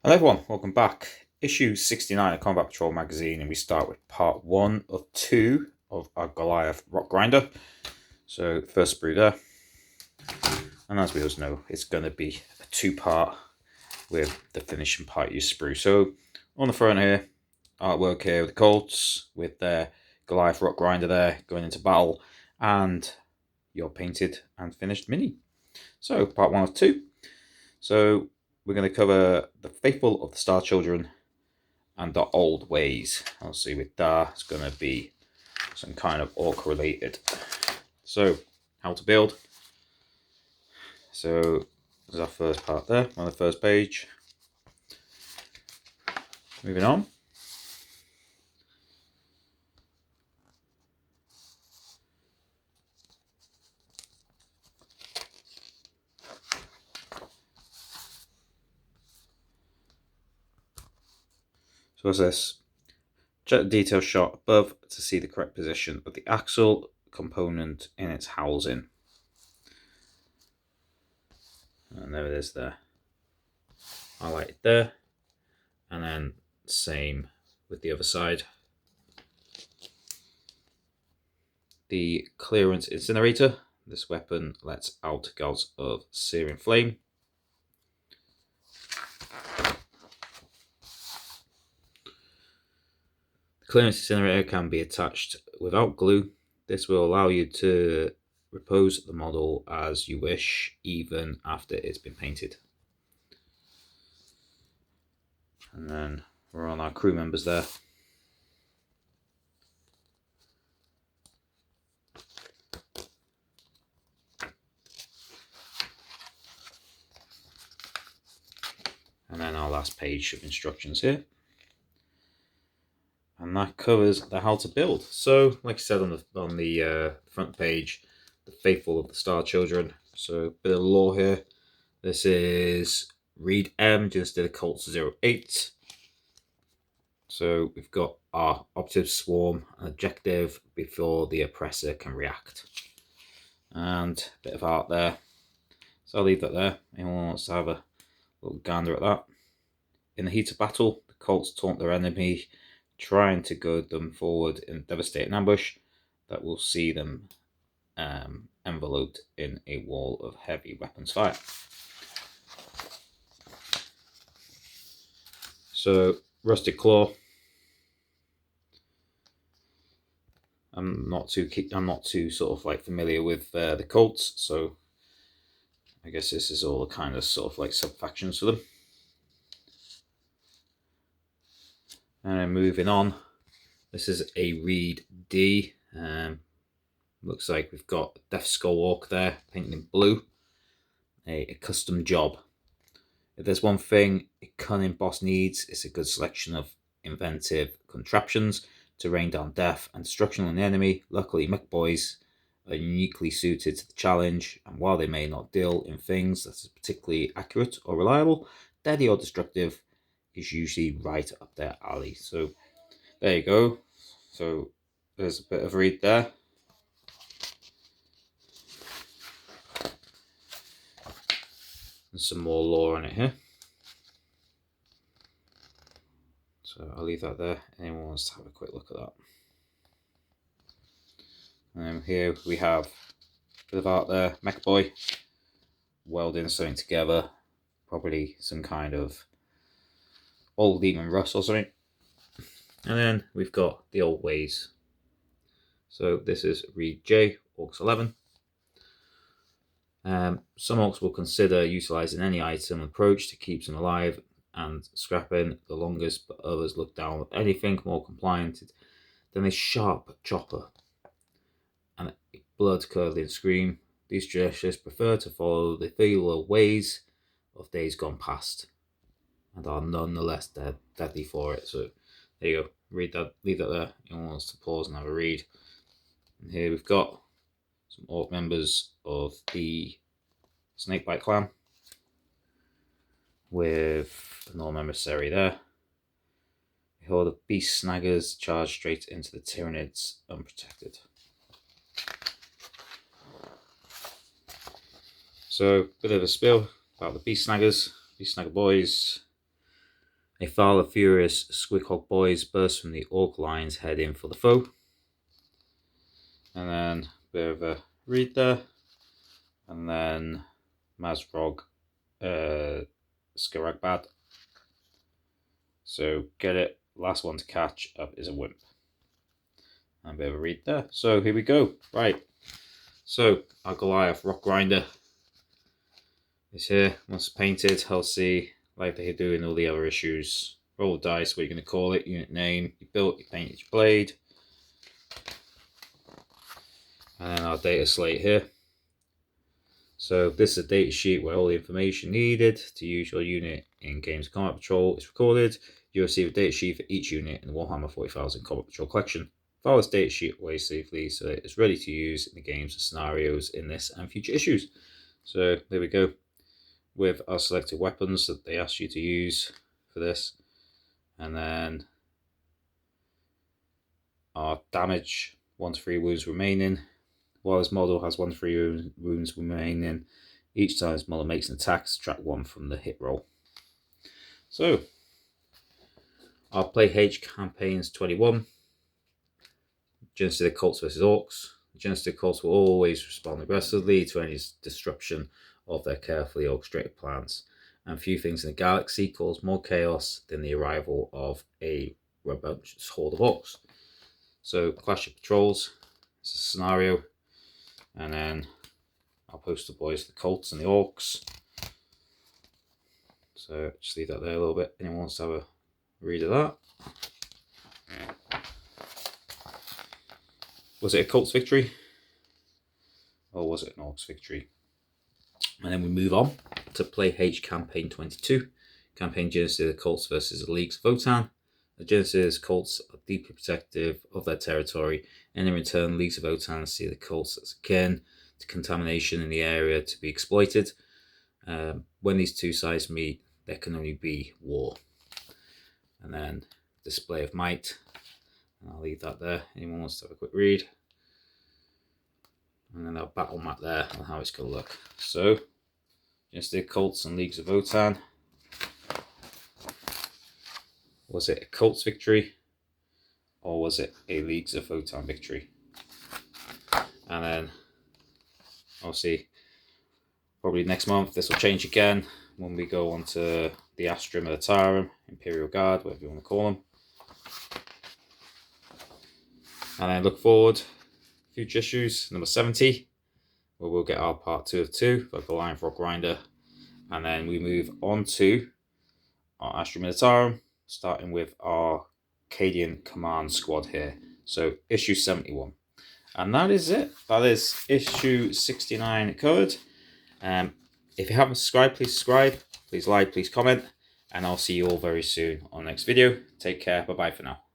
Hello everyone, welcome back. Issue 69 of Combat Patrol magazine, and we start with part 1 of 2 of our Goliath rock grinder. So first sprue there, and as we always know, it's going to be a 2-part with the finishing part you sprue. So on the front here, artwork here with the Colts, with their Goliath rock grinder there going into battle, and your painted and finished mini. So part 1 of 2. So we're going to cover the Faithful of the Star Children and the Old Ways. Obviously with that, it's going to be some kind of orc related. So, how to build. So, this is our first part there, on the first page. Moving on. So what's this? Check the detail shot above to see the correct position of the axle component in its housing. And there it is there. Highlighted there. And then same with the other side. The clearance incinerator. This weapon lets out gouts of searing flame. The clearance incinerator can be attached without glue. This will allow you to repose the model as you wish, even after it's been painted. And then we're on our crew members there. And then our last page of instructions here. And that covers the how to build. So, like I said on the front page, the Faithful of the Star Children. So, a bit of lore here. This is Reed M, just did a Colts 08. So, we've got our operative swarm and objective before the oppressor can react. And a bit of art there. So, I'll leave that there. Anyone wants to have a little gander at that. In the heat of battle, the Colts taunt their enemy, trying to goad them forward in a devastating ambush that will see them enveloped in a wall of heavy weapons fire. So, Rusted Claw. I'm not too sort of like familiar with the Colts, so I guess this is all kind of sort of like sub-factions for them. And then moving on, this is a Reed D. Looks like we've got Death Skull Orc there, painted in blue. A custom job. If there's one thing a cunning boss needs, it's a good selection of inventive contraptions to rain down death and destruction on the enemy. Luckily, Mech Boys are uniquely suited to the challenge, and while they may not deal in things that are particularly accurate or reliable, deadly or destructive is usually right up their alley. So there you go. So there's a bit of read there. And some more lore on it here. So I'll leave that there. Anyone wants to have a quick look at that. And here we have a bit of art there. Mech Boy welding something together. Probably some kind of old demon rust or something. And then we've got the Old Ways. So this is Reed J, Orcs 11. Some orcs will consider utilising any item approach to keep them alive and scrapping the longest, but others look down at anything more compliant than a sharp chopper and a blood-curdling scream. These traditions prefer to follow the feeler ways of days gone past and are nonetheless deadly for it. So there you go. Read that, leave that there. Anyone wants to pause and have a read. And here we've got some orc members of the Snakebite clan with the Norm emissary there. A horde of beast snaggers charge straight into the Tyranids unprotected. So, bit of a spiel about the beast snaggers, beast snagger boys. A file of furious Squighog boys burst from the orc lines, heading for the foe. And then a bit of a read there. And then Mazrog Skaragbad. So get it, last one to catch up is a wimp. And a bit of a read there. So here we go. Right. So our Goliath Rock Grinder is here. Once painted, healthy, like they're doing all the other issues. Roll the dice, what you're going to call it, unit name, you built, you painted your blade. And then our data slate here. So this is a data sheet where all the information needed to use your unit in Games of Combat Patrol is recorded. You'll receive a data sheet for each unit in the Warhammer 40,000 Combat Patrol collection. File this data sheet away safely so that it's ready to use in the games and scenarios in this and future issues. So there we go, with our selected weapons that they asked you to use for this. And then our damage, 1 to 3 wounds remaining. While this model has 1 to 3 wounds remaining, each time this model makes an attack, subtract 1 from the hit roll. So, our Play H campaigns 21. Genocide cults versus orcs. The genocide cults will always respond aggressively to any disruption of their carefully orchestrated plans. And few things in the galaxy cause more chaos than the arrival of a rambunctious horde of orcs. So, Clash of Patrols is a scenario. And then I'll post the boys, the cults and the orcs. So just leave that there a little bit. Anyone wants to have a read of that? Was it a cults victory? Or was it an orcs victory? And then we move on to Play H Campaign 22. Campaign Genocide of the Cults versus the Leagues of Votan. The Genocide's cults are deeply protective of their territory, and in return, Leagues of Votan see the cults as akin to contamination in the area to be exploited. When these two sides meet, there can only be war. And then Display of Might. And I'll leave that there. Anyone wants to have a quick read? And then our battle map there and how it's going to look. So, Genocide cults and Leagues of Votan. Was it a cults victory or was it a Leagues of Votan victory? And then obviously probably next month this will change again when we go on to the Astra Militarum, Imperial Guard, whatever you want to call them. And then look forward, future issues, number 70, where we'll get our part 2 of 2 for Goliath Rock Grinder. And then we move on to our Astra Militarum, starting with our Cadian Command Squad here. So issue 71. And that is it. That is issue 69 covered. If you haven't subscribed, please subscribe. Please like, please comment. And I'll see you all very soon on the next video. Take care. Bye-bye for now.